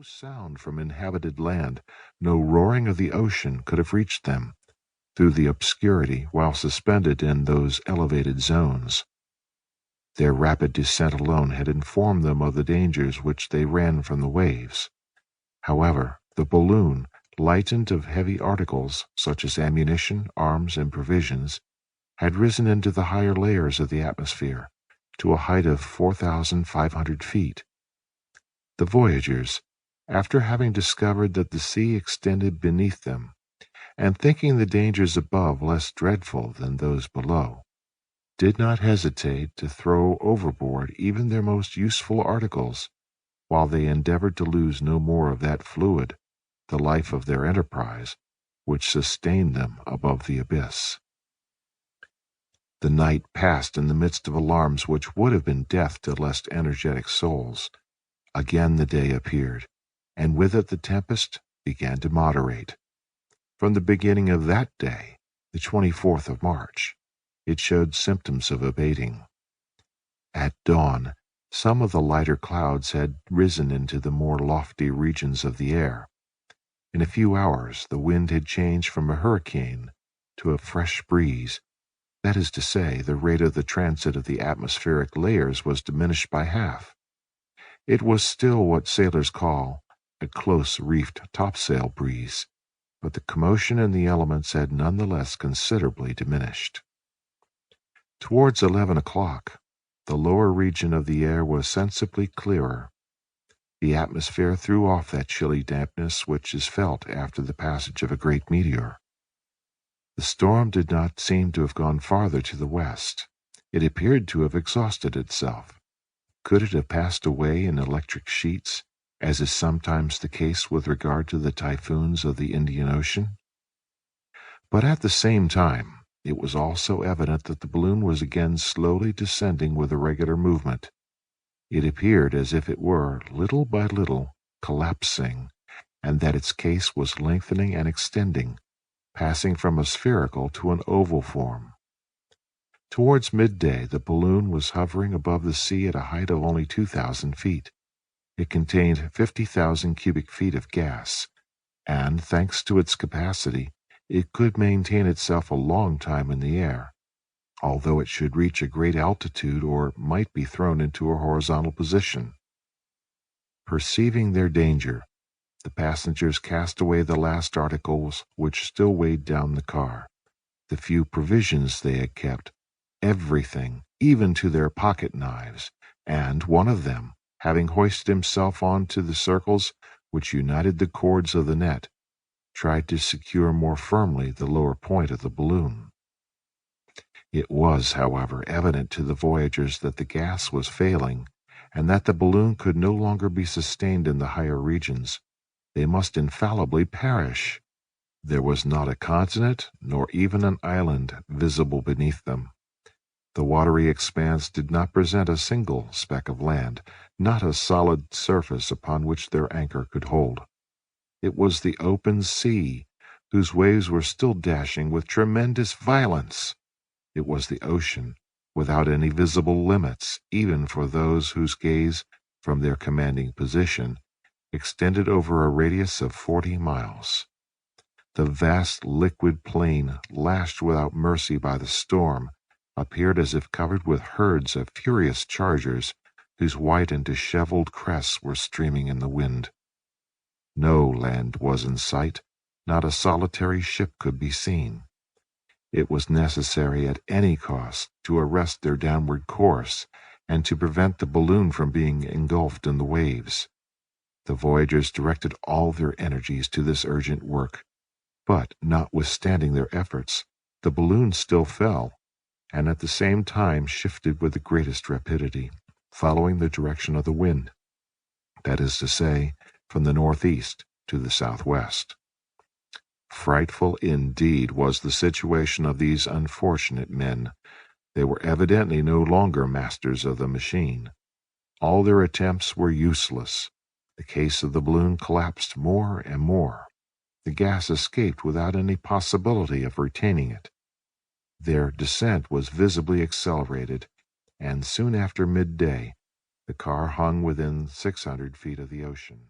sound from inhabited land, no roaring of the ocean could have reached them through the obscurity while suspended in those elevated zones. Their rapid descent alone had informed them of the dangers which they ran from the waves. However, the balloon, lightened of heavy articles such as ammunition, arms, and provisions, had risen into the higher layers of the atmosphere to a height of 4,500 feet. The voyagers, after having discovered that the sea extended beneath them, and thinking the dangers above less dreadful than those below, did not hesitate to throw overboard even their most useful articles, while they endeavored to lose no more of that fluid, the life of their enterprise, which sustained them above the abyss. The night passed in the midst of alarms which would have been death to less energetic souls. Again the day appeared, and with it the tempest began to moderate. From the beginning of that day, the 24th of March, it showed symptoms of abating. At dawn, some of the lighter clouds had risen into the more lofty regions of the air. In a few hours, the wind had changed from a hurricane to a fresh breeze. That is to say, the rate of the transit of the atmospheric layers was diminished by half. It was still what sailors call a close-reefed topsail breeze, but the commotion in the elements had none the less considerably diminished. Towards 11 o'clock, the lower region of the air was sensibly clearer. The atmosphere threw off that chilly dampness which is felt after the passage of a great meteor. The storm did not seem to have gone farther to the west. It appeared to have exhausted itself. Could it have passed away in electric sheets, as is sometimes the case with regard to the typhoons of the Indian Ocean? But at the same time, it was also evident that the balloon was again slowly descending with a regular movement. It appeared as if it were, little by little, collapsing, and that its case was lengthening and extending, passing from a spherical to an oval form. Towards midday, the balloon was hovering above the sea at a height of only 2,000 feet. It contained 50,000 cubic feet of gas, and, thanks to its capacity, it could maintain itself a long time in the air, although it should reach a great altitude or might be thrown into a horizontal position. Perceiving their danger, the passengers cast away the last articles which still weighed down the car, the few provisions they had kept, everything, even to their pocket knives, and one of them, having hoisted himself on to the circles which united the cords of the net, tried to secure more firmly the lower point of the balloon. It was, however, evident to the voyagers that the gas was failing, and that the balloon could no longer be sustained in the higher regions. They must infallibly perish. There was not a continent, nor even an island, visible beneath them. The watery expanse did not present a single speck of land, not a solid surface upon which their anchor could hold. It was the open sea, whose waves were still dashing with tremendous violence. It was the ocean, without any visible limits, even for those whose gaze, from their commanding position, extended over a radius of 40 miles. The vast liquid plain, lashed without mercy by the storm, appeared as if covered with herds of furious chargers, whose white and disheveled crests were streaming in the wind. No land was in sight, not a solitary ship could be seen. It was necessary at any cost to arrest their downward course, and to prevent the balloon from being engulfed in the waves. The voyagers directed all their energies to this urgent work, but, notwithstanding their efforts, the balloon still fell, and at the same time shifted with the greatest rapidity, following the direction of the wind, that is to say, from the northeast to the southwest. Frightful indeed was the situation of these unfortunate men. They were evidently no longer masters of the machine. All their attempts were useless. The case of the balloon collapsed more and more. The gas escaped without any possibility of retaining it. Their descent was visibly accelerated, and soon after midday the car hung within 600 feet of the ocean.